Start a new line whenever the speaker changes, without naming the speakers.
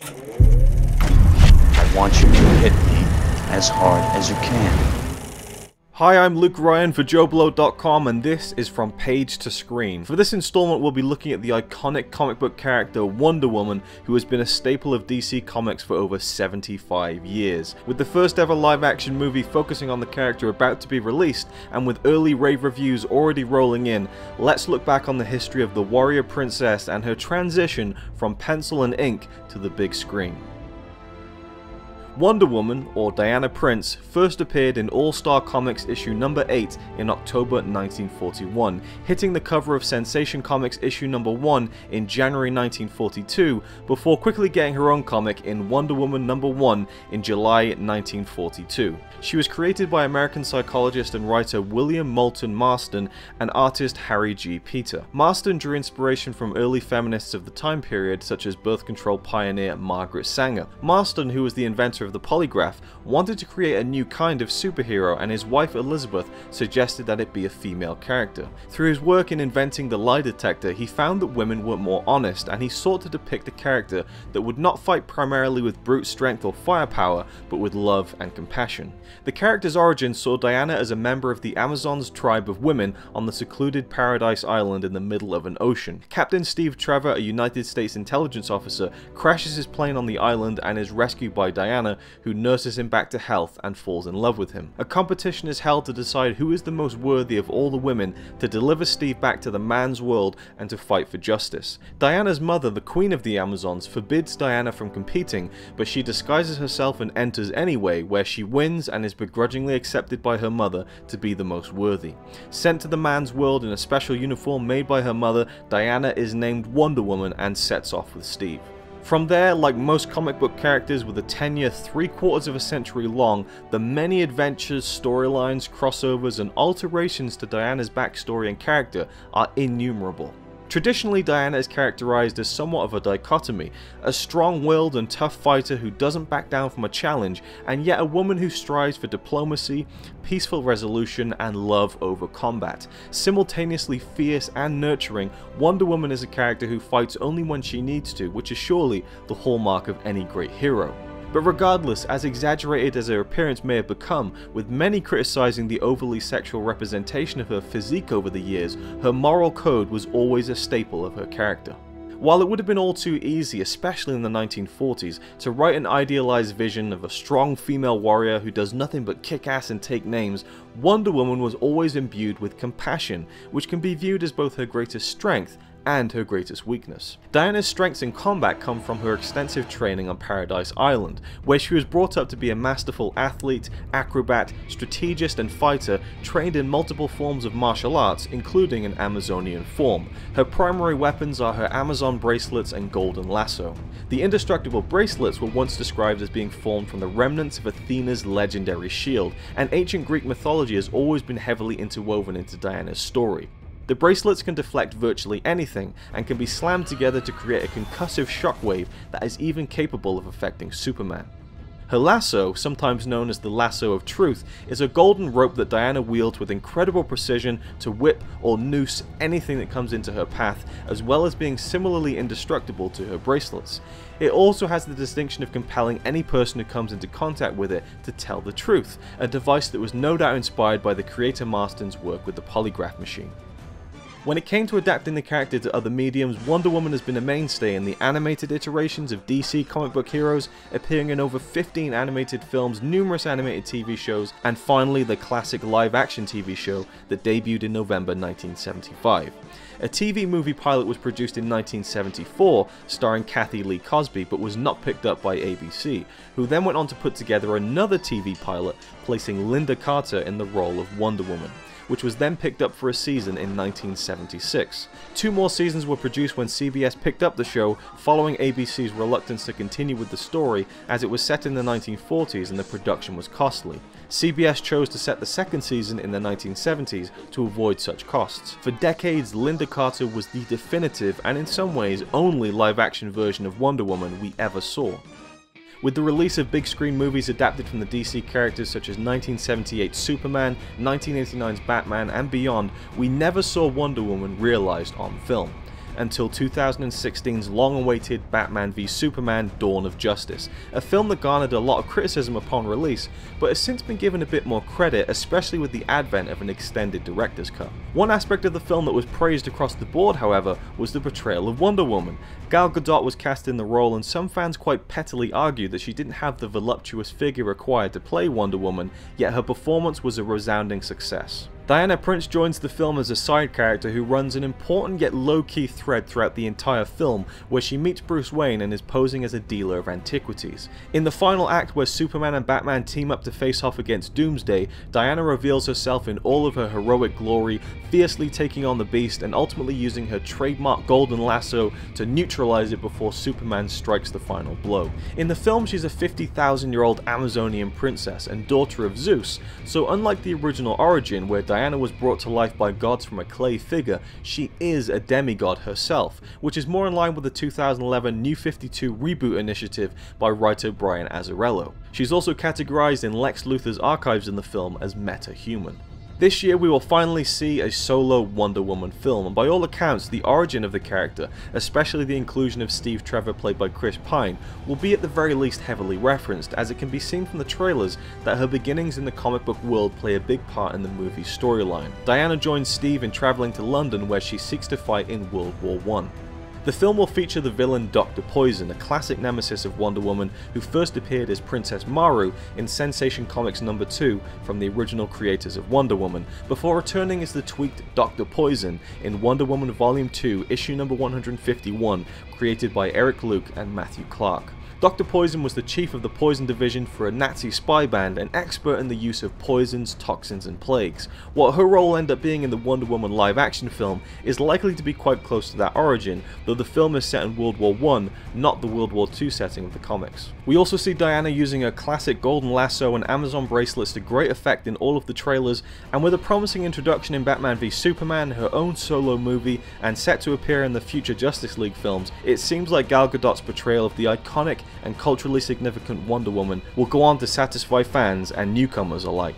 I want you to hit me as hard as you can.
Hi, I'm Luke Ryan for JoBlo.com, and this is From Page to Screen. For this installment, we'll be looking at the iconic comic book character Wonder Woman, who has been a staple of DC Comics for over 75 years. With the first ever live-action movie focusing on the character about to be released, and with early rave reviews already rolling in, let's look back on the history of the warrior princess and her transition from pencil and ink to the big screen. Wonder Woman, or Diana Prince, first appeared in All-Star Comics issue number 8 in October 1941, hitting the cover of Sensation Comics issue number 1 in January 1942, before quickly getting her own comic in Wonder Woman number 1 in July 1942. She was created by American psychologist and writer William Moulton Marston and artist Harry G. Peter. Marston drew inspiration from early feminists of the time period, such as birth control pioneer Margaret Sanger. Marston, who was the inventor of the polygraph, wanted to create a new kind of superhero, and his wife Elizabeth suggested that it be a female character. Through his work in inventing the lie detector, he found that women were more honest, and he sought to depict a character that would not fight primarily with brute strength or firepower, but with love and compassion. The character's origin saw Diana as a member of the Amazons tribe of women on the secluded Paradise Island in the middle of an ocean. Captain Steve Trevor, a United States intelligence officer, crashes his plane on the island and is rescued by Diana, who nurses him back to health and falls in love with him. A competition is held to decide who is the most worthy of all the women to deliver Steve back to the man's world and to fight for justice. Diana's mother, the Queen of the Amazons, forbids Diana from competing, but she disguises herself and enters anyway, where she wins and is begrudgingly accepted by her mother to be the most worthy. Sent to the man's world in a special uniform made by her mother, Diana is named Wonder Woman and sets off with Steve. From there, like most comic book characters with a tenure 3/4 of a century long, the many adventures, storylines, crossovers, and alterations to Diana's backstory and character are innumerable. Traditionally, Diana is characterized as somewhat of a dichotomy, a strong-willed and tough fighter who doesn't back down from a challenge, and yet a woman who strives for diplomacy, peaceful resolution, and love over combat. Simultaneously fierce and nurturing, Wonder Woman is a character who fights only when she needs to, which is surely the hallmark of any great hero. But regardless, as exaggerated as her appearance may have become, with many criticizing the overly sexual representation of her physique over the years, her moral code was always a staple of her character. While it would have been all too easy, especially in the 1940s, to write an idealized vision of a strong female warrior who does nothing but kick ass and take names, Wonder Woman was always imbued with compassion, which can be viewed as both her greatest strength and her greatest weakness. Diana's strengths in combat come from her extensive training on Paradise Island, where she was brought up to be a masterful athlete, acrobat, strategist, and fighter trained in multiple forms of martial arts, including an Amazonian form. Her primary weapons are her Amazon bracelets and golden lasso. The indestructible bracelets were once described as being formed from the remnants of Athena's legendary shield, and ancient Greek mythology has always been heavily interwoven into Diana's story. The bracelets can deflect virtually anything, and can be slammed together to create a concussive shockwave that is even capable of affecting Superman. Her lasso, sometimes known as the Lasso of Truth, is a golden rope that Diana wields with incredible precision to whip or noose anything that comes into her path, as well as being similarly indestructible to her bracelets. It also has the distinction of compelling any person who comes into contact with it to tell the truth, a device that was no doubt inspired by the creator Marston's work with the polygraph machine. When it came to adapting the character to other mediums, Wonder Woman has been a mainstay in the animated iterations of DC comic book heroes, appearing in over 15 animated films, numerous animated TV shows, and finally the classic live-action TV show that debuted in November 1975. A TV movie pilot was produced in 1974, starring Kathy Lee Cosby, but was not picked up by ABC, who then went on to put together another TV pilot, placing Linda Carter in the role of Wonder Woman, which was then picked up for a season in 1976. 2 more seasons were produced when CBS picked up the show, following ABC's reluctance to continue with the story, as it was set in the 1940s and the production was costly. CBS chose to set the second season in the 1970s to avoid such costs. For decades, Linda Carter was the definitive, and in some ways only live-action version of Wonder Woman we ever saw. With the release of big screen movies adapted from the DC characters such as 1978's Superman, 1989's Batman, and beyond, we never saw Wonder Woman realized on film. until 2016's long-awaited Batman v Superman: Dawn of Justice, a film that garnered a lot of criticism upon release, but has since been given a bit more credit, especially with the advent of an extended director's cut. One aspect of the film that was praised across the board, however, was the portrayal of Wonder Woman. Gal Gadot was cast in the role, and some fans quite pettily argued that she didn't have the voluptuous figure required to play Wonder Woman, yet her performance was a resounding success. Diana Prince joins the film as a side character who runs an important yet low-key thread throughout the entire film, where she meets Bruce Wayne and is posing as a dealer of antiquities. In the final act, where Superman and Batman team up to face off against Doomsday, Diana reveals herself in all of her heroic glory, fiercely taking on the Beast and ultimately using her trademark golden lasso to neutralize it before Superman strikes the final blow. In the film, she's a 50,000-year-old Amazonian princess and daughter of Zeus, so unlike the original origin, where Diana was brought to life by gods from a clay figure, she is a demigod herself, which is more in line with the 2011 New 52 reboot initiative by writer Brian Azzarello. She's also categorized in Lex Luthor's archives in the film as meta-human. This year we will finally see a solo Wonder Woman film, and by all accounts the origin of the character, especially the inclusion of Steve Trevor played by Chris Pine, will be at the very least heavily referenced, as it can be seen from the trailers that her beginnings in the comic book world play a big part in the movie's storyline. Diana joins Steve in travelling to London, where she seeks to fight in World War I. The film will feature the villain Dr. Poison, a classic nemesis of Wonder Woman who first appeared as Princess Maru in Sensation Comics number 2 from the original creators of Wonder Woman, before returning as the tweaked Dr. Poison in Wonder Woman Volume 2, issue number 151, created by Eric Luke and Matthew Clark. Dr. Poison was the chief of the Poison Division for a Nazi spy band, an expert in the use of poisons, toxins and plagues. What her role will end up being in the Wonder Woman live action film is likely to be quite close to that origin, though the film is set in World War I, not the World War II setting of the comics. We also see Diana using her classic golden lasso and Amazon bracelets to great effect in all of the trailers, and with a promising introduction in Batman v Superman, her own solo movie, and set to appear in the future Justice League films, it seems like Gal Gadot's portrayal of the iconic and culturally significant Wonder Woman will go on to satisfy fans and newcomers alike.